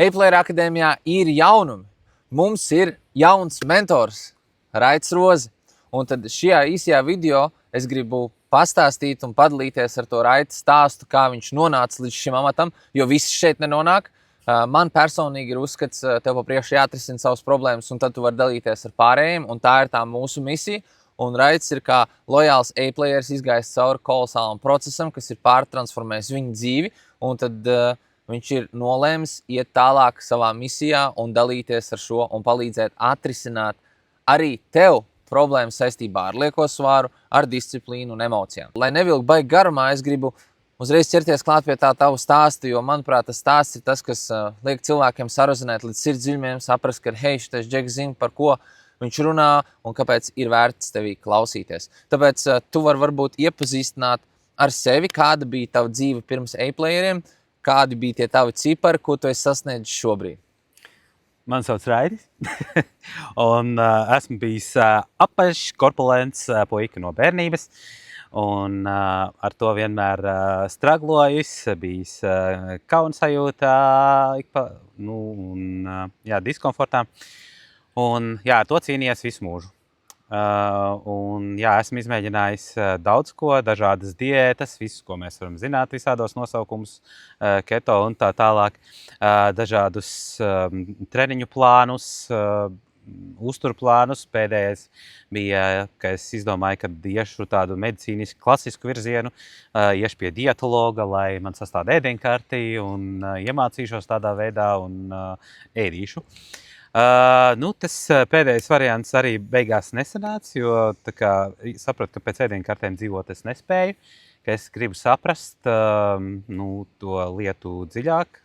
A-Player akadēmijā ir jaunumi. Mums ir jauns mentors, Raids Roze. Un tad šajā īsajā video es gribu pastāstīt un padalīties ar to Raida stāstu, kā viņš nonāca līdz šim amatam, jo visi šeit nenonāk. Man personīgi ir uzskats, tev pa priekšu jāatrisina savas problēmas, un tad tu vari dalīties ar pārējiem, un tā ir tā mūsu misija. Un Raids ir kā lojāls A-players izgājis cauri kolosālam procesam, kas ir pārtransformējis viņa dzīvi, un tad viņš ir nolēmis iet tālāk savā misijā un dalīties ar šo un palīdzēt atrisināt arī tev problēmas saistībā ar lieko svāru, ar disciplīnu un emocijām. Lai nevilk baigi garumā, es gribu uzreiz ķerties klāt pie tā tavu stāstu, jo, manuprāt, tas stāsts ir tas, kas liek cilvēkiem sarezonēt līdz sirds dziļumiem, saprast, ka, hei, šitais Džeks zina, par ko viņš runā un kāpēc ir vērts tevī klausīties. Tāpēc tu vari varbūt iepazīstināt ar sevi, kāda bija tava dzīve pirms A-playeriem, kādi bija tie tavi cipari, ko tu esi sasniedzis šobrīd. Man sauc Raidis, un esmu bijis apaļš, korpulents puika no bērnības, un ar to vienmēr straglojis, bijis kaunsajūtā, diskomfortā, un ar to cīnījies visu mūžu. Esmu izmēģinājis daudz ko, dažādas diētas, visu, ko mēs varam zināt, visādos nosaukumus, keto un tā tālāk, dažādus treniņu plānus, uzturplānus. Pēdējais bija, ka es izdomāju, ka iešu tādu medicīnisku klasisku virzienu, iešu pie dietologa, lai man sastāda ēdienkarti un iemācīšos tādā veidā un ēdīšu. Tas pēdējais variants arī beigās nesanāca, jo sapratu, ka pēc ēdienkartēm dzīvot es nespēju, ka es gribu saprast to lietu dziļāk.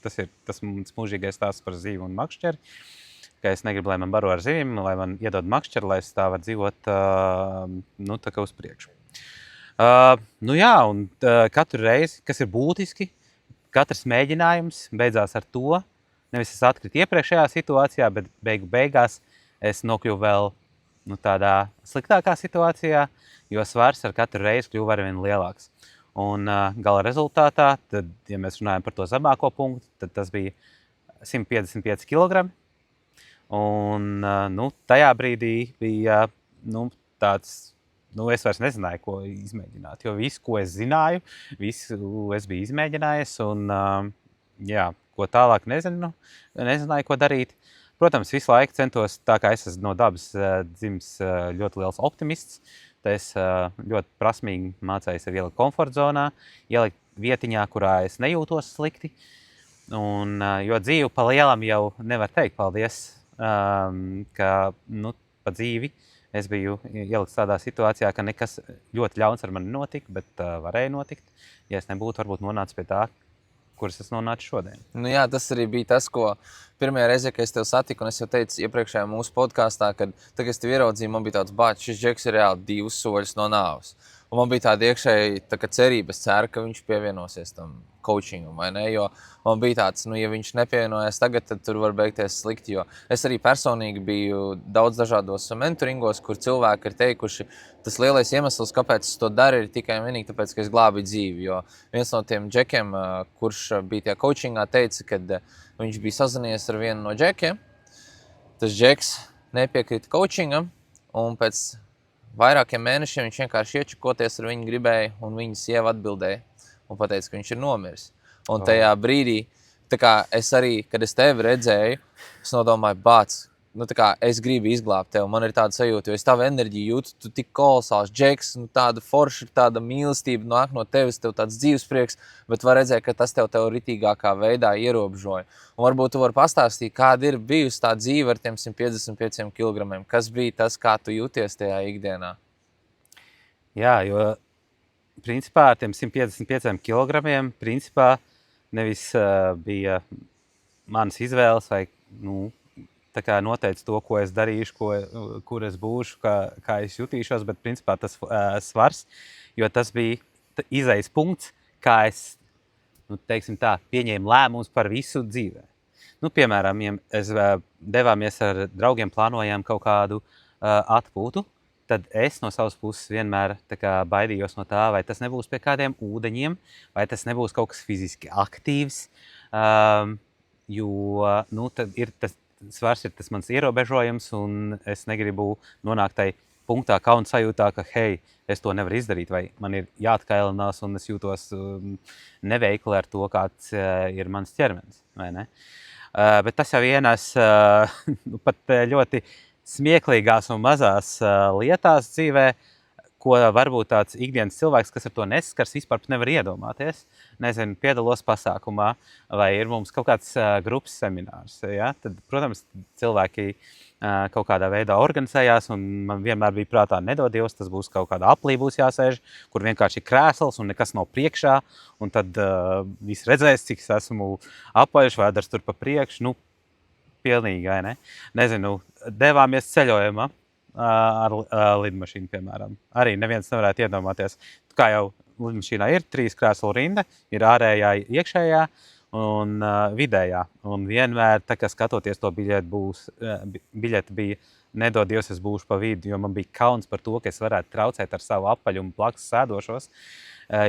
Tas ir tas mūžīgais stāsts par zīvi un makšķeri, ka es negribu, lai man baro ar zivīm, lai man iedod makšķeri, lai es tā var dzīvot uz priekšu. Katru reizi, kas ir būtiski, katrs mēģinājums beidzās ar to, nevis es atkritu iepriekšējā situācijā, bet beigās es nokļuvu vēl tādā sliktākā situācijā, jo svars ar katru reizi kļuva arvien lielāks. Un gala rezultātā, tad, ja mēs runājam par to zemāko punktu, tad tas bija 155 kg. Un tajā brīdī bija tāds, es vairs nezināju, ko izmēģināt, jo visu, ko es zināju, visu es biju izmēģinājis un ko tālāk nezināju, ko darīt. Protams, visu laiku centos, tā kā es esmu no dabas dzimis ļoti liels optimists, tad es ļoti prasmīgi mācēju sevi ielikt komforta zonā, ielikt vietiņā, kurā es nejūtos slikti. Un, jo dzīvi pa lielam jau nevar teikt paldies, ka pa dzīvi es biju ielikts tādā situācijā, ka nekas ļoti ļauns ar mani notika, bet varēja notikt, ja es nebūtu varbūt nonācis pie tā, kuras es nonācu šodien. Tas arī bija tas, ko pirmajā reizē, kad es tevi satiku, un es jau teicu iepriekšējā mūsu podkāstā, kad tagad es tevi ieraudzīju, man bija tāds bāķis, šis Džeks ir reāli 2 soļus no nāves. Un man bija tāda iekšēji cerība, es ceru, ka viņš pievienosies tam coachingam, vai ne? Jo man bija tāds, ja viņš nepievienojas tagad, tad tur var beigties slikti, jo es arī personīgi biju daudz dažādos mentoringos, kur cilvēki ir teikuši, tas lielais iemesls, kāpēc es to daru, ir tikai un vienīgi tāpēc, ka es glābu dzīvi, jo viens no tiem džekiem, kurš bija tajā coachingā, teica, kad viņš bija sazinājies ar vienu no džekiem, tas džeks nepiekrita coachingam, un pēc vairākiem mēnešiem viņš vienkārši iečakoties ar viņu gribēja, un viņa sieva atbildēja un pateica, ka viņš ir nomiris. Un tajā brīdī, es arī, kad es tevi redzēju, es nodomāju, bāc, es gribu izglābt tevi, man ir tāda sajūta, jo es tavu enerģiju jūtu, tu tik kolosāls Džeks, tāda forša, tāda mīlestība nāk no tevis, tev tāds dzīvesprieks, bet var redzēt, ka tas tev ritīgākā veidā ierobežoja. Un varbūt tu vari pastāstīt, kāda ir bijusi tā dzīve ar tiem 155 kg, kas bija tas, kā tu jūties tajā ikdienā? Jā, jo principā ar tiem 155 kg nevis bija manas izvēles vai noteica to, ko es darīšu, kur es būšu, kā es jutīšos, bet principā tas svars, jo tas bija izejas punkts, kā es, pieņēmu lēmumus par visu dzīvē. Piemēram, ja es devāmies ar draugiem, plānojām kaut kādu atpūtu, tad es no savas puses vienmēr baidījos no tā, vai tas nebūs pie kādiem ūdeņiem, vai tas nebūs kaut kas fiziski aktīvs. jo tad ir svars ir tas mans ierobežojums, un es negribu nonākt tai punktā kauna sajūtā, ka, hei, es to nevaru izdarīt, vai man ir jāatkailinās, un es jūtos neveikli ar to, kāds ir mans ķermenis, vai ne? Bet tas jau ienes pat ļoti smieklīgās un mazās lietās dzīvē, ko varbūt tāds ikdienas cilvēks, kas ar to nesaskars, vispār nevar iedomāties. Nezinu, piedalos pasākumā, vai ir mums kaut kāds grupas seminārs. Ja? Tad, protams, cilvēki kaut kādā veidā organizējās, un man vienmēr bija prātā, nedod Dievs, tas būs kaut kādā aplī būs jāsēž, kur vienkārši ir krēsls un nekas nav priekšā, un tad viss redzēs, cik es esmu apaļš, vēders tur pa priekšu, nu, pilnīgi, vai ne? Nezinu, devāmies ceļojumā ar lidmašīnu, piemēram. Arī neviens nevarētu iedomāties. Kā jau lidmašīnā ir 3 krēslu rinda, ir ārējā, iekšējā un vidējā. Un vienmēr, tā kā skatoties to biļeti bija, nedod Dievs, es būšu pa vidu, jo man bija kauns par to, ka es varētu traucēt ar savu apaļumu blakus sēdošos,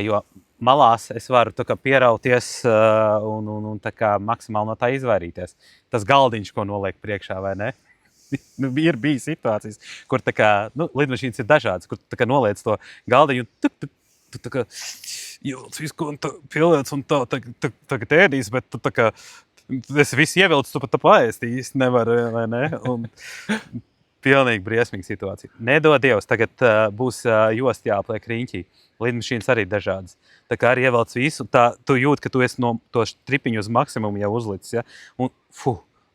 jo malās es varu tā kā pierauties un tā kā maksimāli no tā izvairīties. Tas galdiņš, ko noliek priekšā, vai ne? Ir bijis situācijas, kur tā kā, lidmašīnas ir dažādas, kur tā kā noliec to galdiņu, tu tā kā ieliec visu, ko pieliec un tagad ēdīs, bet tu tā kā, es visu ievilcu, tu pat tā paēst īsti nevar, vai ne? Un pilnīgi briesmīga situācija. Nedod Dievs, tagad būs jost jāpliek riņķī. Lidmašīnas arī dažādas. Tā kā arī ievelc visu, tu jūti, ka tu esi no to stripiņu uz maksimumu jau uzlicis, ja? Un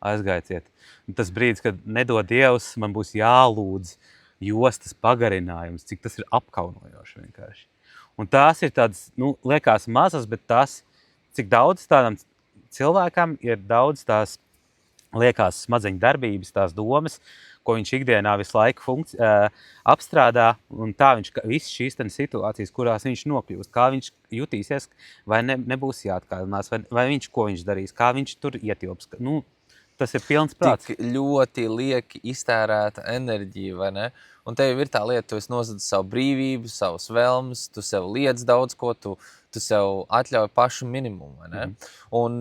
aizgaiciet. Tas brīdis, kad nedod Dievs, man būs jālūdz jostas pagarinājums, cik tas ir apkaunojoši vienkārši. Un tās ir tādas, liekas mazas, bet tās, cik daudz tādam cilvēkam ir daudz tās liekas smadzeņu darbības, tās domas, ko viņš ikdienā visu laiku apstrādā, un tā viņš visas šīs situācijas, kurās viņš nokļūst, kā viņš jutīsies, vai nebūs jāatkālinās, vai ko viņš darīs, kā viņš tur ietilps. Tas ir pilns prāts. Tik ļoti lieki iztērēta enerģija, vai ne? Un tev ir tā lieta, tu esi nozadzis savu brīvību, savus vēlmes, tu sev liec daudz ko, tu sev atļauj pašu minimumu, vai ne? Un,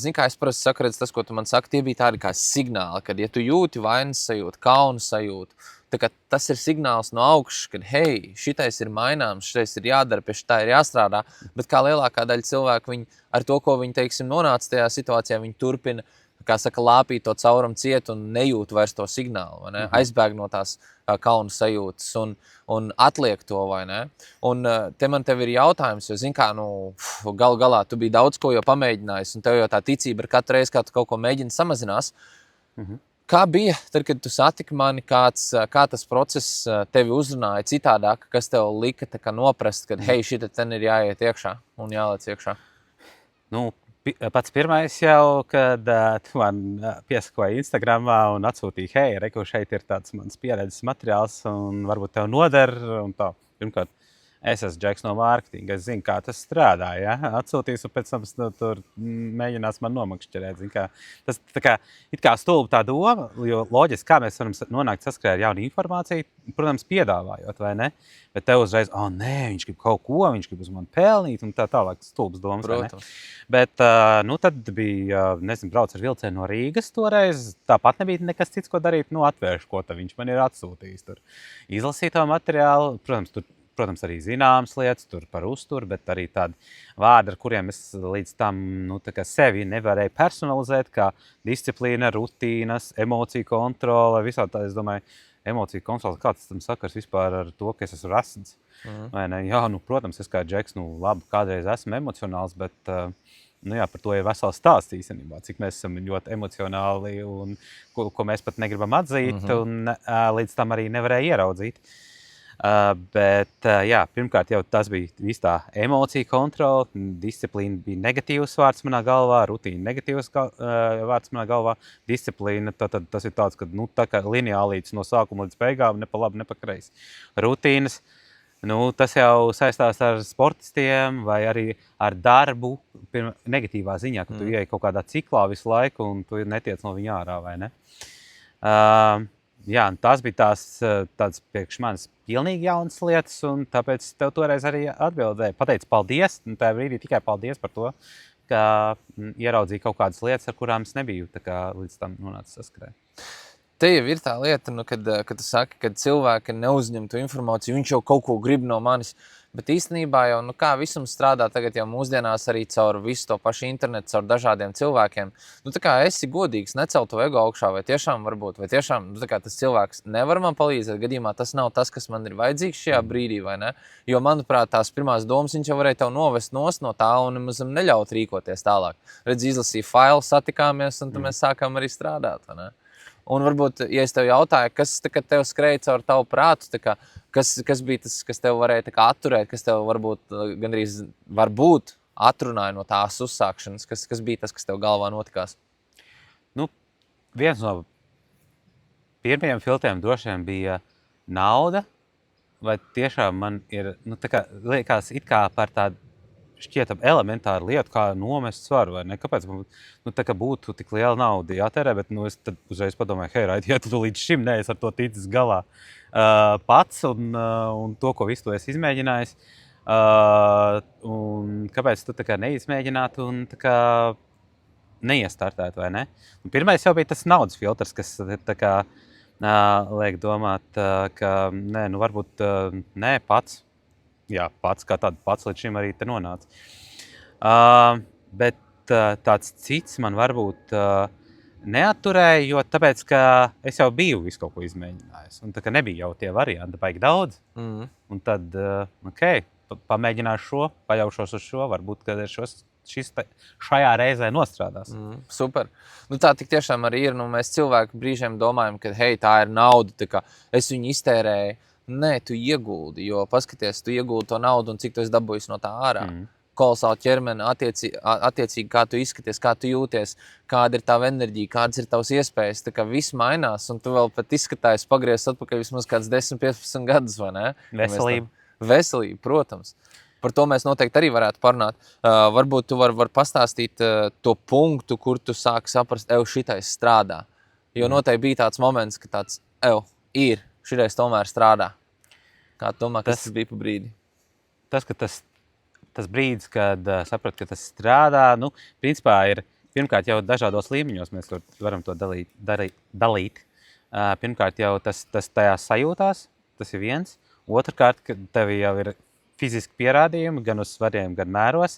zini, kā es parasti saku, redz, tas, ko tu man saki, tie bija tādi kā signāli, kad, ja tu jūti vainas sajūtu, kaunu sajūtu, tas ir signāls no augšas, kad, hei, šitais ir maināms, šitais ir jādara, pie šitā ir jāstrādā, bet kā lielākā daļa cilvēku, viņi ar to, ko viņi, teiksim, nonāca tajā situācijā, viņi turpina, kā saka, lāpīt to caurumu ciet un nejūt vairs to signālu, vai ne? Aizbēg no tās kauna sajūtas un atliek to, vai ne? Un man tev ir jautājums, jo, zin kā, galu galā tu biji daudz ko jau pamēģinājis, un tev jau tā ticība ar katru reizi, kā tu kaut ko mēģini samazinās. Kā bija, tad, kad tu satiki mani, kā tas process tevi uzrunāja citādāk, kas tev lika tā kā noprast, kad, hei, šita ten ir jāiet iekšā un jālec iekšā? Pats pirmais jau, kad tu man piesakoji Instagramā un atsūtīji, hei, reku, šeit ir tāds mans pieredzes materiāls un varbūt tev noder un tā. Pirmkārt, es esmu Džeks no mārketinga, es zinu, kā tas strādā, ja? Atsūtīs un pēc tam tur mēģinās man nomakšķerēt. Tas tā kā, it kā stulba tā doma, jo loģiski, kā mēs varam nonākt saskarē ar jaunu informāciju, protams, piedāvājot, vai ne? Bet tev uzreiz, nē, viņš grib kaut ko, viņš grib uz mani pelnīt un tā tālāk stulbas domas, vai ne? Bet, tad bija, brauc ar vilcienu no Rīgas toreiz, tāpat nebija nekas cits, ko darīt, atvēršu, ko tad viņš man ir atsūtījis tur. Izlasīt to materiālu, protams, arī zināmas lietas tur par uzturu, bet arī tādi vārdi, ar kuriem es līdz tam sevi nevarēju personalizēt, kā disciplīna, rutīnas, emociju kontrole, visādi tā, es domāju, emociju kontrole, kāds tam sakars vispār ar to, ka es esmu rasns. Vai ne? Jā, protams, es kā Džeks, labi, kādreiz esmu emocionāls, bet par to ir vesels stāsts īstenībā, cik mēs esam ļoti emocionāli un ko mēs pat negribam atzīt un līdz tam arī nevarēja ieraudzīt. Bet pirmkārt jau tas bija viss tā emocija kontrole, disciplīna bija negatīvs vārds manā galvā, rutīna negatīvs vārds manā galvā, disciplīna, tad tas ir tāds, ka tā kā lineālīts no sākuma līdz beigām, ne pa labi, ne pa kreisi. Rutīnas, tas jau saistās ar sportistiem vai arī ar darbu, negatīvā ziņā, ka tu ieej kaut kādā ciklā visu laiku un tu netiec no viņa ārā, vai ne? Un tās bija tādas priekš manis pilnīgi jaunas lietas, un tāpēc tev toreiz arī atbildēju. Pateicu paldies, un tajā brīdī tikai paldies par to, ka ieraudzīju kaut kādas lietas, ar kurām es nebiju tā kā līdz tam nonācis saskarē. Te jau ir tā lieta, kad tu saki, ka cilvēki neuzņem to informāciju, viņš jau kaut ko grib no manis. Bet īstenībā jau, kā visam strādā tagad jau mūsdienās arī caur visu to pašu internetu, caur dažādiem cilvēkiem. Tā kā esi godīgs, necel to ego augšā, vai tiešām varbūt, vai tiešām tas cilvēks nevar man palīdzēt, gadījumā tas nav tas, kas man ir vajadzīgs šajā brīdī, vai ne? Jo, manuprāt, tās pirmās domas viņš jau varēja tev novest nost no tā un nemaz neļaut rīkoties tālāk. Redz, izlasīja failu, satikāmies un tad mēs sākām arī strādāt, vai ne? Un varbūt, ja es tev jautāju, kas tev skrēja caur tavu prātu, kas bija tas, kas tev varēja atturēt, kas tev varbūt atrunāja no tās uzsākšanas, kas bija tas, kas tev galvā notikās? Viens no pirmajiem filtriem droši vien bija nauda, vai tiešām man ir, liekas it kā par tādu šķietam elementāru lietu, kā nomest svaru, vai ne? Kāpēc man būtu tik liela nauda jātērē, bet es tad uzreiz padomāju, hei, Raidi, ja tu līdz šim neesi ar to ticis galā pats un to, ko visu tu esi izmēģinājis, un kāpēc tu tā kā neizmēģinātu un tā kā neiestartētu, vai ne? Pirmais jau bija tas naudas filtrs, kas tā kā liek domāt, ka nē, varbūt nē pats. Jā, pats kā tādu pats līdz šim arī te nonāca. Bet tāds cits man varbūt neatturēja, jo tāpēc, ka es jau biju visu kaut ko izmēģinājis. Un tā kā nebija jau tie varianti, baigi daudz. Un tad, pamēģināšu šo, paļaušos uz šo, varbūt, ka šis šajā reizē nostrādās. Super. Tā tik tiešām arī ir. Mēs cilvēki brīžiem domājam, ka hei, tā ir nauda, tā kā es viņu iztērēju. Nē, tu ieguldi, jo paskaties, tu ieguldi to naudu un cik tu esi dabūjis no tā ārā. Kolosāli ķermeni, attiecīgi, kā tu izskaties, kā tu jūties, kāda ir tava enerģija, kādas ir tavas iespējas. Tā kā viss mainās un tu vēl pat izskatājies pagriezs atpakaļ vismaz kāds 10-15 gadus, vai ne? Veselība. Veselība, protams. Par to mēs noteikti arī varētu parunāt. Varbūt tu var pastāstīt to punktu, kur tu sāki saprast, šitais strādā. Jo noteikti bija tāds moments, ka tāds, šitais tomēr strādā. Kā tu domā, kas tas bija pa brīdi? Tas brīdis, kad sapratu, ka tas strādā, principā ir, pirmkārt jau dažādos līmeņos mēs varam to dalīt. Pirmkārt jau tas tajās sajūtās, tas ir viens. Otrkārt, ka tev jau ir fiziski pierādījumi, gan uz svariem, gan mēros.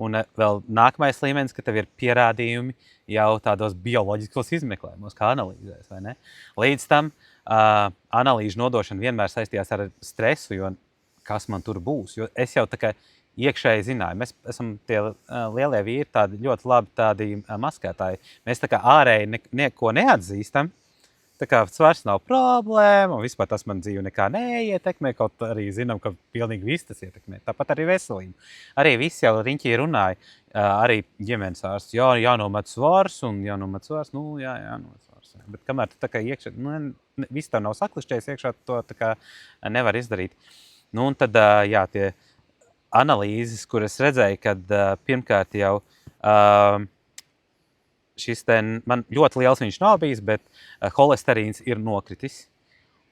Un vēl nākamais līmenis, ka tev ir pierādījumi jau tādos bioloģiskos izmeklējumos, kā analīzēs, vai ne? Līdz tam analīžu nodošana vienmēr saistījās ar stresu, jo kas man tur būs. Jo es jau tā kā iekšēji zināju, mēs esam tie lielie vīri, tādi ļoti labi tādi maskētāji. Mēs tā kā ārēji neko neatzīstam, tā kā svars nav problēma, un vispār tas man dzīvi nekā neietekmē, kaut arī zinām, ka pilnīgi viss tas ietekmē. Tāpat arī veselību. Arī visi jau riņķī runāja, arī ģimenes ārsts, jānomet svars, jānomet svars. Bet kamēr tu tā kā iekšā, viss tev nav saklišķējis iekšā, to tā kā nevar izdarīt. Un tad, tie analīzes, kur es redzēju, kad pirmkārt jau šis man ļoti liels viņš nav bijis, bet holesterīns ir nokritis.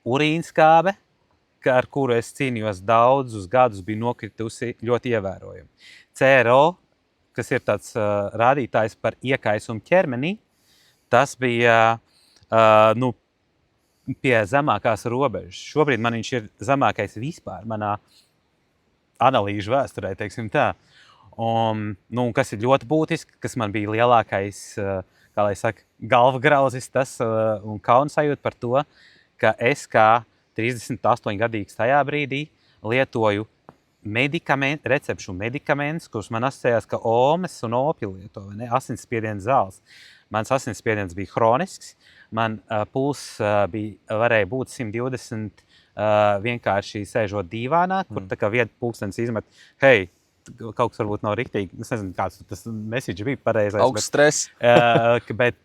Urīnskābe, ar kuru es cīnījos daudzus gadus, bija nokritusi ļoti ievērojami. CRO, kas ir tāds rādītājs par iekaisumu ķermenī, tas bija pie zemākās robežas. Šobrīd man viņš ir zemākais vispār manā analīžu vēsturē, teiksim tā. Un kas ir ļoti būtiski, kas man bija lielākais, kā lai saka, galvagrauzis tas un kauna sajūta par to, ka es kā 38-gadīgs tajā brīdī lietoju recepšu medikamentus, kurus man asociējās, ka omes un opi lieto, vai ne? Asinsspiediena zāles. Mans asinsspiediens bija hronisks, man pulss varēja būt 120 vienkārši sēžot dīvānā, kur tā kā vieta pulkstenis izmet, hei, kaut kas varbūt nav riktīgi, es nezinu, kāds tas message bija pareizais. Augsts stress. Bet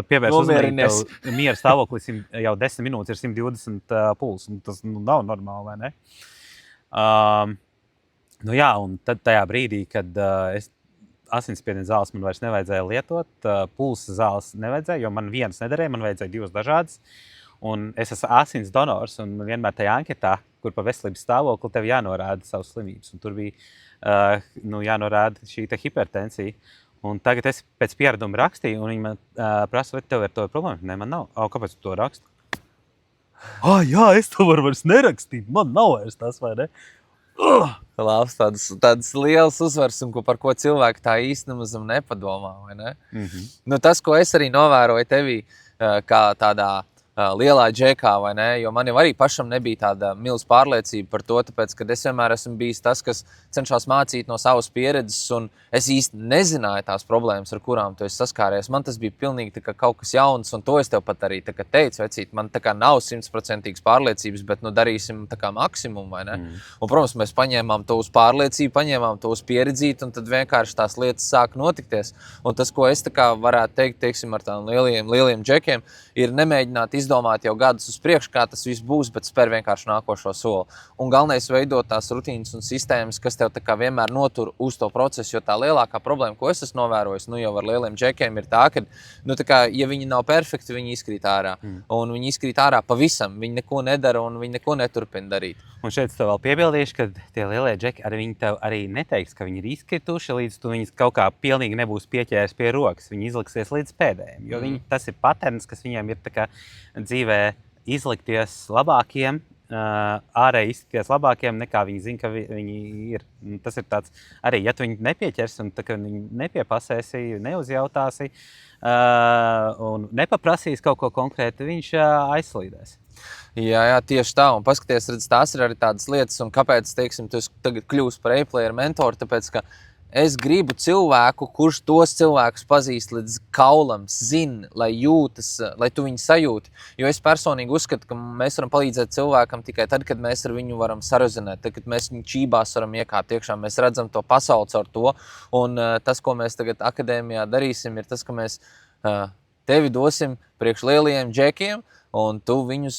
pievērs uzmanību, tev miera stāvoklis jau 10 minūtes ir 120 puls, un tas nav normāli, vai ne? Un tad tajā brīdī, kad asinsspiediena zāles man vairs nevajadzēja lietot, pulsa zāles nevajadzēja, jo man vienas nederēja, man vajadzēja divas dažādas. Un es esmu asins donors, un vienmēr tajā anketā, kur pa veselības stāvokli tev jānorāda savas slimības. Un tur bija jānorāda šī hipertensija. Un tagad es pēc piereduma rakstīju, un viņi man prasa, vai tev ir to problēma? Nē, man nav. Kāpēc tu to raksti? Jā, es to varu vairs nerakstīt. Man nav vairs tas, vai ne? Labs, tādas lielas uzvaras, un par ko cilvēki tā īsti nemaz nepadomā, vai ne? Nu, tas, ko es arī novēroju tevī, kā tādā lielā džekā, vai ne? Jo man jau arī pašam nebija tāda milz pārliecība par to, tāpēc, ka es vienmēr esmu bijis tas, kas cenšas mācīt no savas pieredzes, un es īsti nezināju tās problēmas, ar kurām tu esi saskāries. Man tas bija pilnīgi kaut kas jauns, un to es tev pat arī teicu, vecīt, man nav 100% pārliecības, bet darīsim maksimumu, vai ne? Un, protams, mēs paņēmām to uz pārliecību, paņēmām to uz pieredzīt, un tad vienkārši tās lietas sāk notikties. Un tas, ko es varētu teikt, teiksim, ar tādiem lieliem džekiem, ir nemēģināt izdomāt jau gadus uz priekšu, kā tas viss būs, bet spēr vienkārši nākošo soli. Un galvenais veidot tās rutīnas un sistēmas, kas tev vienmēr notur uz to procesu, jo tā lielākā problēma, ko es esmu novērojis, jau ar lieliem džekiem, ir tā, ka, ja viņi nav perfekti, viņi izkrīt ārā. Un viņi izkrīt ārā pavisam, viņi neko nedara un viņi neko neturpina darīt. Un šeit es tev vēl piebildīšu, ka tie lielie džeki viņi tev arī neteiks, ka viņi ir izkrituši, līdz tu viņus kaut kā pilnīgi nebūs pieķēries pie rokas. Viņi izliksies līdz pēdējiem, jo tas ir patērns, kas viņiem ir dzīvē izlikties labākiem, ārēji izskaties labākiem, nekā viņi zina, ka viņi ir. Tas ir tāds arī, ja tu viņu nepieķers un viņi nepiepasēsi, neuzjautāsi un nepaprasīs kaut ko konkrēti, viņš aizslīdēs. Jā, tieši tā. Un paskaties, redz, tās ir arī tādas lietas, un kāpēc, teiksim, tu tagad kļūsi par A-player mentoru, tāpēc, ka es gribu cilvēku, kurš tos cilvēkus pazīst līdz kaulam, zina, lai jūtas, lai tu viņu sajūti. Jo es personīgi uzskatu, ka mēs varam palīdzēt cilvēkam tikai tad, kad mēs ar viņu varam saruzināt, tad, kad mēs viņu čībās varam iekāpt iekšā, mēs redzam to pasauli caur to. Un tas, ko mēs tagad akadēmijā darīsim, ir tas, ka mēs tevi dosim priekš lielajiem džekiem, un tu viņus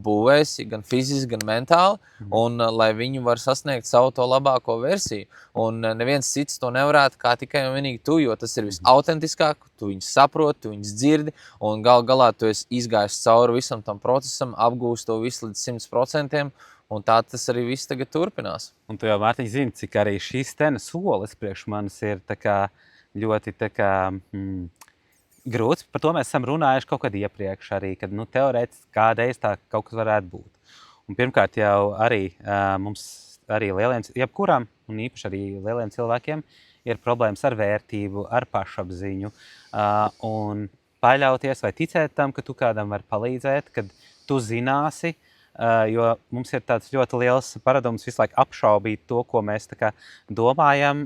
būvēsi gan fiziski, gan mentāli, un lai viņi var sasniegt savu to labāko versiju. Un neviens cits to nevarētu kā tikai un vienīgi tu, jo tas ir visautentiskāk, tu viņus saproti, tu viņus dzirdi, un galā tu esi izgājis cauri visam tam procesam, apgūst to visu līdz 100%, un tā tas arī viss tagad turpinās. Un tu jau, Mārtiņ, zini, cik arī šis solis priekš manis ir ļoti grūts. Par to mēs esam runājuši kaut kad iepriekš arī, kad teorētiski kādreiz tā kaut kas varētu būt. Un pirmkārt jau arī mums arī lieliem, jebkuram, un īpaši arī lieliem cilvēkiem, ir problēmas ar vērtību, ar pašapziņu, un paļauties vai ticēt tam, ka tu kādam var palīdzēt, kad tu zināsi, jo mums ir tāds ļoti liels paradums visu laiku apšaubīt to, ko mēs domājam,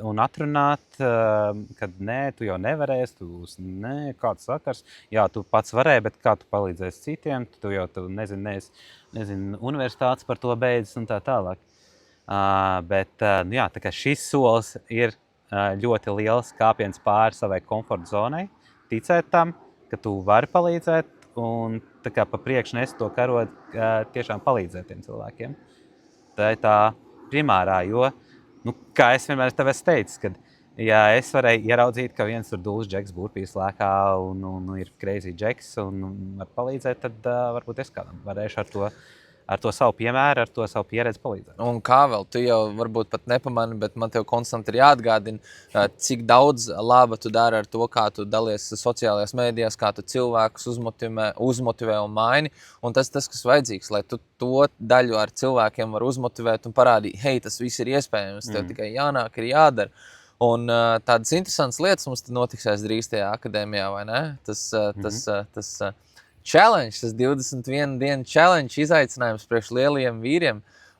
un atrunāt, kad nē, tu jau nevarēsi, kāds sakars, jā, tu pats varēji, bet kā tu palīdzēsi citiem, tu jau nezinu, universitātes par to beidzis un tā tālāk. Bet jā, šis solis ir ļoti liels kāpiens pāri savai komforta zonai, ticēt tam, ka tu vari palīdzēt, un pa priekšu nes to karodu tiešām palīdzēt tiem cilvēkiem. Tā ir tā primārā, jo, kā es vienmēr tev esmu teicis, kad ja es varēju ieraudzīt, ka viens tur dūls džeks burpīs lēkā un ir crazy džeks un var palīdzēt, tad varbūt es kādam varēšu ar to savu piemēru, ar to savu pieredzi palīdzēt. Un kā vēl, tu jau varbūt pat nepamani, bet man tev konstanti ir jāatgādina, cik daudz laba tu dari ar to, kā tu dalies sociālajās mēdījās, kā tu cilvēkus uzmotivē un maini. Un tas, kas vajadzīgs, lai tu to daļu ar cilvēkiem var uzmotivēt un parādīt, hei, tas viss ir iespējams, tev tikai jānāk, ir jādara. Un tādas interesantas lietas mums tad notiksēs drīz tajā akadēmijā, vai ne? Tas challenge, tas 21 dienu challenge izaicinājums priekš lielajiem vīriem,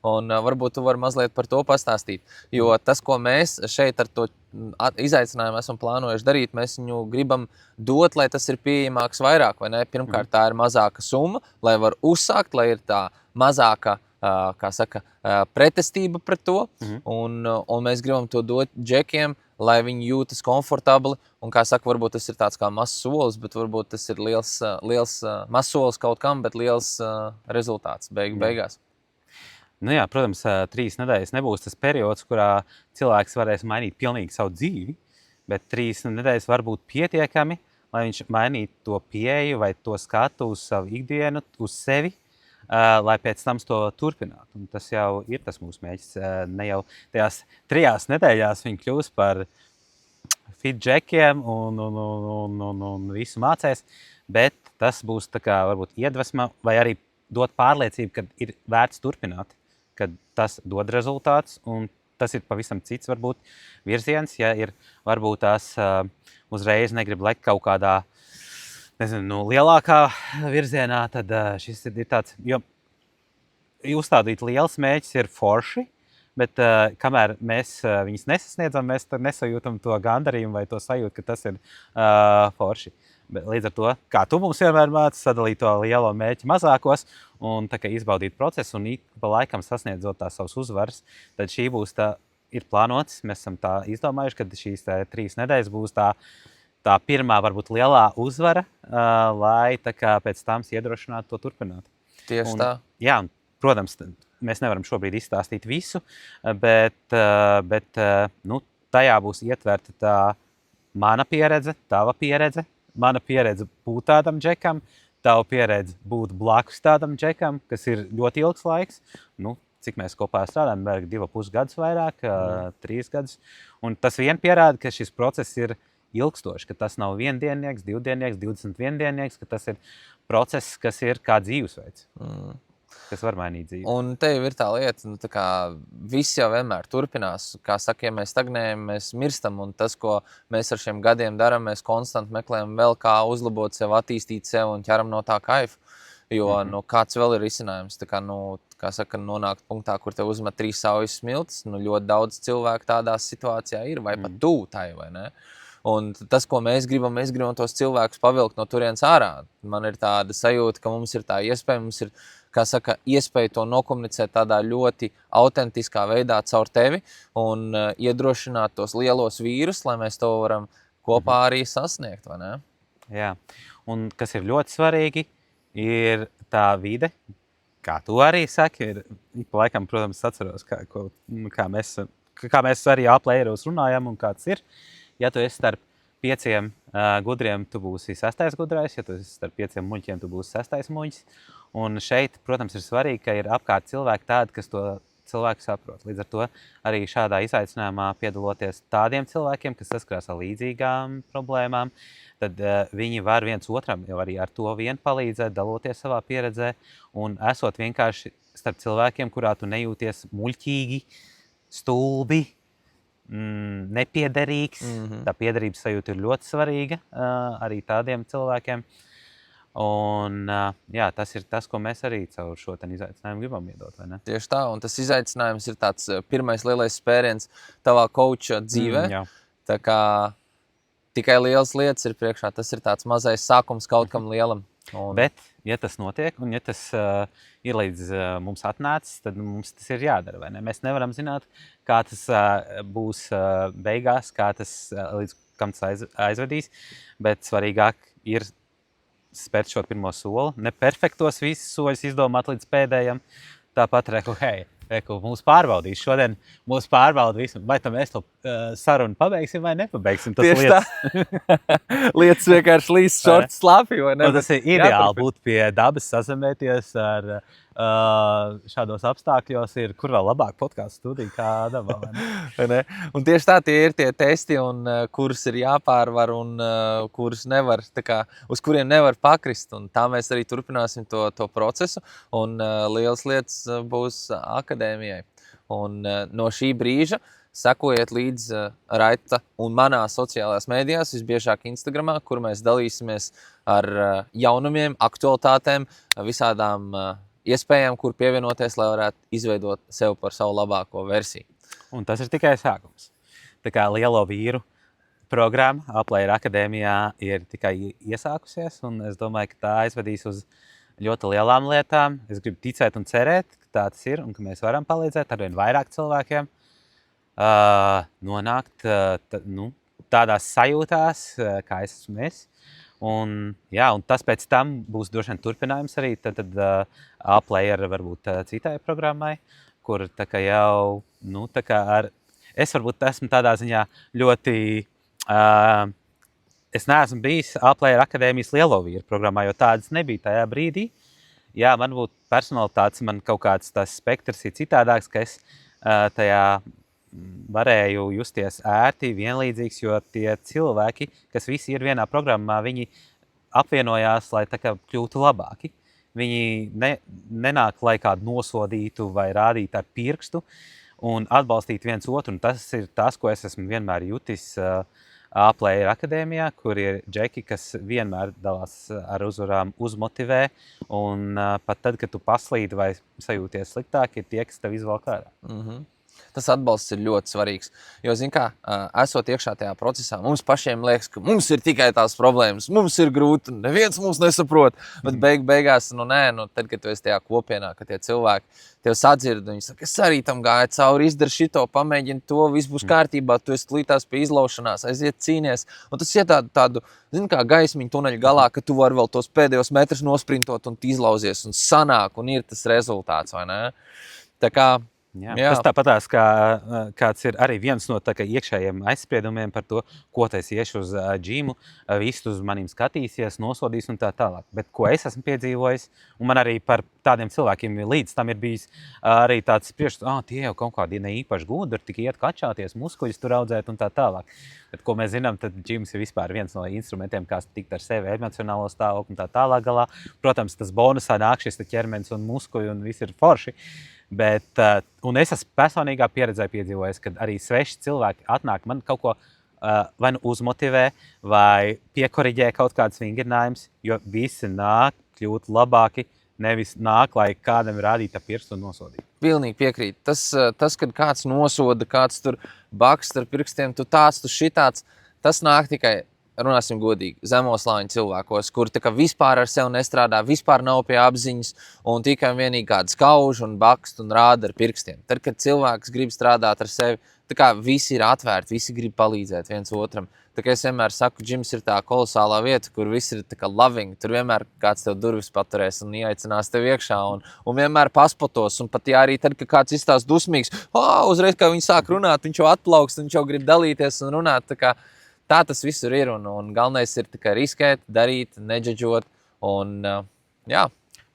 un varbūt tu vari mazliet par to pastāstīt, jo tas, ko mēs šeit ar to izaicinājumu esam plānojuši darīt, mēs viņu gribam dot, lai tas ir pieejamāks vairāk, vai ne? Pirmkārt, tā ir mazāka summa, lai var uzsākt, lai ir tā mazāka pretestība pret to, un mēs gribam to dot džekiem, lai viņi jūtas komfortabli, un, kā saka, varbūt tas ir tāds kā mazs solis, bet varbūt tas ir liels mazs solis kaut kam, bet liels rezultāts beigās. Nu jā, protams, 3 nedēļas nebūs tas periods, kurā cilvēks varēs mainīt pilnīgi savu dzīvi, bet 3 nedēļas var būt pietiekami, lai viņš mainītu to pieeju vai to skatu uz savu ikdienu, uz sevi, lai pēc tam to turpinātu. Un tas jau ir tas mūsu mērķis. Ne jau tajās 3 nedēļās viņi kļūs par fit džekiem un visu mācēs, bet tas būs tā kā varbūt iedvesma vai arī dot pārliecību, ka ir vērts turpināt, ka tas dod rezultāts un tas ir pavisam cits varbūt virziens, ja ir varbūt tās uzreiz negrib lekt kaut kādā, nezinu, lielākā virzienā, tad šis ir tāds, jo uzstādīt liels mēģis ir forši, bet kamēr mēs viņus nesasniedzam, mēs nesajūtam to gandarījumu vai to sajūtu, ka tas ir forši. Bet līdz ar to, kā tu mums vienmēr māci sadalīt to lielo mēķi mazākos un tā kā izbaudīt procesu un pa laikam sasniedzot tās savus uzvaras, tad šī būs tā, ir plānots, mēs esam tā izdomājuši, ka šīs 3 nedēļas būs tā pirmā varbūt lielā uzvara, lai tā kā pēc tam iedrošinātu to turpināt. Tieši tā. Jā, protams, mēs nevaram šobrīd izstāstīt visu, bet nu, tajā būs ietverta tā mana pieredze, tava pieredze. Mana pieredze būt tādam džekam, tava pieredze būt blakus tādam džekam, kas ir ļoti ilgs laiks. Nu, cik mēs kopā strādājam, 2,5 gadus vairāk, 3 gadus. Un tas vien pierāda, ka šis process ir ilgstošs, ka tas nav viendiennieks, 2-diennieks, 21-diennieks, ka tas ir process, kas ir kā dzīvesveids. Kas var mainīt dzīvi. Un te jau ir tā lieta, nu, tā kā viss jau vienmēr turpinās. Kā saka, ja mēs stagnējam, mēs mirstam, un tas, ko mēs ar šiem gadiem darām, mēs konstanti meklējam vēl kā uzlabot sev, attīstīt sev un ķeram no tā kaifu. Jo nu, kāds vēl ir risinājums, tā kā, nu, kā saka, nonākt punktā, kur te uzmet 3 saujas smiltis, nu, ļoti daudz cilvēku tādā situācijā ir, vai pat tuvu tai, vai ne? Un tas, ko mēs gribam tos cilvēkus pavilkt no turienes ārā. Man ir tāda sajūta, ka mums ir tā iespēja, mums ir, kā saka, iespēja to nokomunicēt tādā ļoti autentiskā veidā caur tevi un iedrošināt tos lielos vīrus, lai mēs to varam kopā arī sasniegt, vai ne? Jā, un kas ir ļoti svarīgi, ir tā vide, kā tu arī saki, ir, pa laikam, protams, atceros, kā mēs arī A-playeros runājam un kāds ir. Ja tu esi starp 5 gudriem, tu būsi 6. gudrais, ja tu esi starp 5 muļķiem, tu būsi 6. muļķis. Un šeit, protams, ir svarīgi, ka ir apkārt cilvēki tādi, kas to cilvēku saprot. Līdz ar to arī šādā izaicinājumā piedaloties tādiem cilvēkiem, kas saskarās ar līdzīgām problēmām, tad viņi var viens otram jau arī ar to vien palīdzēt, daloties savā pieredzē un esot vienkārši starp cilvēkiem, kurā tu nejūties muļķīgi, stulbi, nepiederīgs. Tā piederības sajūta ir ļoti svarīga arī tādiem cilvēkiem. Un, jā, tas ir tas, ko mēs arī caur šo izaicinājumu gribam iedot, vai ne? Tieši tā, un tas izaicinājums ir tāds pirmais lielais spēriens tavā kauča dzīvē. Tā kā tikai lielas lietas ir priekšā, tas ir tāds mazais sākums kaut kam lielam. Bet, ja tas notiek un ja tas ir līdz mums atnācis, tad mums tas ir jādara, vai ne? Mēs nevaram zināt, kā tas būs beigās, kā tas līdz kam tas aizvedīs, bet svarīgāk ir spērt šo pirmo soli, neperfektos visus soļus izdomāt līdz pēdējam, tāpat mūs pārbaudīs. Šodien mūs pārbauda visu, vai tam mēs to sarunu pabeigsim vai nepabeigsim. Tas tieši tā. Lietas vienkārši līdz šorts slapi, vai ne? Un tas ir ideāli būt pie dabas, sazemēties ar šādos apstākļos ir, kur vēl labāk podcastu studija kā dabā, vai ne? Un tieši tā tie ir tie testi, un kurus ir jāpārvar un kurus nevar, tā kā, uz kuriem nevar pakrist. Un tā mēs arī turpināsim to procesu, un lielas lietas būs akadēmijai. Un no šī brīža sekojiet līdz Raita un manā sociālajās mēdījās, visbiežāk Instagramā, kur mēs dalīsimies ar jaunumiem, aktualitātēm, visādām iespējām, kur pievienoties, lai varētu izveidot sev par savu labāko versiju. Un tas ir tikai sākums. Tā kā lielo vīru programma A-player akadēmijā ir tikai iesākusies, un es domāju, ka tā aizvedīs uz ļoti lielām lietām. Es gribu ticēt un cerēt, ka tā tas ir, un ka mēs varam palīdzēt arvien vairāk cilvēkiem nonākt tādās sajūtās, kā es esmu es. Un tas pēc tam būs droši vien turpinājums arī tad A-player varbūt citai programmai, kur tā kā jau, tā kā es varbūt esmu tādā ziņā ļoti, es neesmu bijis A-player akadēmijas lielo vīru programmā, jo tādas nebija tajā brīdī. Jā, man būtu personalitātes, man kaut kāds tas spektrs ir citādāks, ka es tajā varēju justies ērti, vienlīdzīgs, jo tie cilvēki, kas visi ir vienā programmā, viņi apvienojās, lai tā kā kļūtu labāki. Viņi nenāk, lai kādu nosodītu vai rādītu ar pirkstu un atbalstītu viens otru. Un tas ir tas, ko es esmu vienmēr jutis A-Player akadēmijā, kur ir džeki, kas vienmēr dalās ar uzvarām, uzmotivē. Un pat tad, kad tu paslīdi vai sajūties sliktāk, ir tie, kas tev izvelk ārā. Tas atbalsts ir ļoti svarīgs. Jo, zin kā, esot iekšā tajā procesā, mums pašiem liekas, ka mums ir tikai tās problēmas, mums ir grūti, neviens mūs nesaprot. Bet beigās, tad, kad tu esi tajā kopienā, ka tie cilvēki tev sadzird, viņi saka, es arī tam gāju cauri, izdari šito, pamēģini to, viss būs kārtībā, tu esi līdz pie izlaušanās, aiziet cīnies. Un tas ir tādu, zin kā, gaismiņu tuneļu galā, ka tu vari vēl tos pēdējos metrus nosprintot un izlauzies un sanāk, un ir tas rezultāts, vai ne? Tā kā Jā. Tas tāpatās, kāds ir arī viens no iekšējiem aizspriedumiem par to, ko es iešu uz džimu, visu uz maniem skatīsies, nosodīs un tā tālāk. Bet ko es esmu piedzīvojis, un man arī par tādiem cilvēkiem līdz tam ir bijis arī tāds priekšstats, tie jau kaut kādi ne īpaši gudri, tik iet kačāties, muskuļus tur audzēt un tā tālāk. Bet, ko mēs zinām, tad džims ir vispār viens no instrumentiem, kā tikt ar sevi emocionālo stāvokli un tā tālāk galā. Protams, tas bonusā nāk šis ķermenis un muskuļi un viss ir forši. Bet, un es esmu personīgā pieredzē piedzīvojis, kad arī sveši cilvēki atnāk man kaut ko vai nu uzmotivē, vai piekoriģē kaut kādas vingrinājumus, jo visi nāk kļūt labāki, nevis nāk, lai kādam rādītu pirkstu un nosodītu. Pilnīgi piekrīt. Tas, kad kāds nosoda, kāds tur bakst ar pirkstiem, tu tāds, tu šitāds, tas nāk tikai, runāsim godīgi, zemoslāņu cilvēkos, kur vispār ar sevi nestrādā, vispār nav pie apziņas un tikai un vienīgi kāds kauž un bakst un rāda ar pirkstiem. Tad, kad cilvēks grib strādāt ar sevi, visi ir atvērti, visi grib palīdzēt viens otram. Es vienmēr saku, džims ir tā kolosālā vieta, kur viss ir loving. Tur vienmēr kāds tev durvis paturēs un ieaicinās tev iekšā un vienmēr paspotos. Un pat arī tad, kad kāds izstās dusmīgs, uzreiz, kā viņi sāk runāt, viņš jau atplaukst, viņš jau grib dalīties un runāt. Tā tas visur ir, un galvenais ir riskēt, darīt, neģeģot, un jā.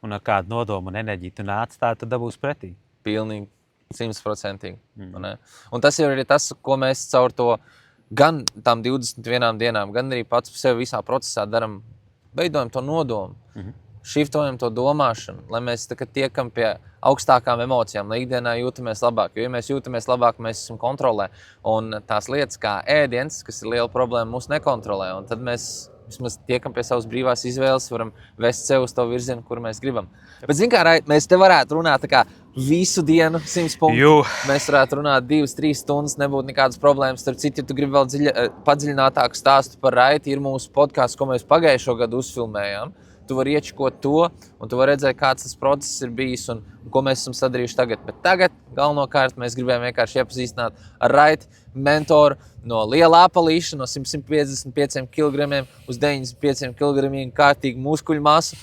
Un ar kādu nodomu un enerģiju tu nāc, tā tu dabūs pretī. Pilnīgi, 100%. Un tas jau ir tas, ko mēs caur to gan tām 21 dienām, gan arī pats par sevi visā procesā daram, veidojam to nodomu, šiftojam to domāšanu, lai mēs tiekam pie augstākām emocijām, lai ikdienā jūtamies labāk. Jo, ja mēs jūtamies labāk, mēs esam kontrolē. Un tās lietas kā ēdiens, kas ir liela problēma, mūs nekontrolē. Un tad mēs vismaz tiekam pie savas brīvās izvēles, varam vest sev uz to virzienu, kur mēs gribam. Bet, zin kā, mēs te varētu runāt visu dienu, 100 punktu. Mēs varētu runāt 2-3 stundas, nebūtu nekādas problēmas. Starp citu, ja tu gribi vēl padziļinātāku stāstu par Raiti, ir mūsu podcasts, ko mēs pagājušo gadu uzfilmējām. Tu vari iečakot to, un tu vari redzēt, kāds tas process ir bijis un ko mēs esam sadarījuši tagad. Bet tagad, galvenokārt, mēs gribējām vienkārši iepazīstināt ar Raiti, mentoru no liela apalīša, no 155 kg uz 95 kg kārtīgu muskuļu masu,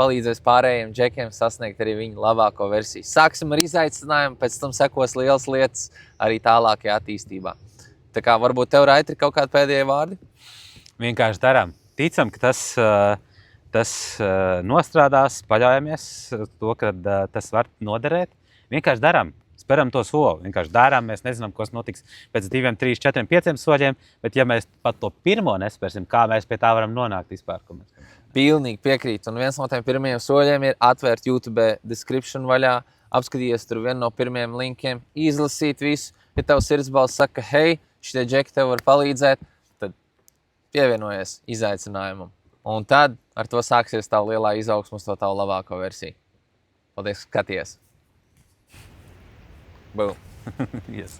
palīdzēs pārējiem džekiem sasniegt arī viņu labāko versiju. Sāksim ar izaicinājumu, pēc tam sekos lielas lietas arī tālākajā attīstībā. Tā kā varbūt tev, Raiti, ir kaut kādi pēdējie vārdi? Vienkārši darām. Ticam, ka tas nostrādās, paļaujamies to, ka tas var noderēt. Vienkārši darām, speram to soli. Vienkārši darām, mēs nezinām, kas notiks pēc 2, 3, 4, 5 soļiem, bet ja mēs pat to pirmo nespērsim, kā mēs pie tā varam nonākt vispār? Pilnīgi piekrīt. Un viens no tiem pirmajiem soļiem ir atvērt YouTube description vaļā, apskatīties tur vienu no pirmajiem linkiem, izlasīt visu. Ja tev sirdsbalss saka, hei, šitie džeki tev var palīdzēt, tad pievienojies izaicinājumam. Un tad ar to sāksies tā lielā izaugsme uz to tavu labāko versiju. Paldies, skaties! Boom! Yes.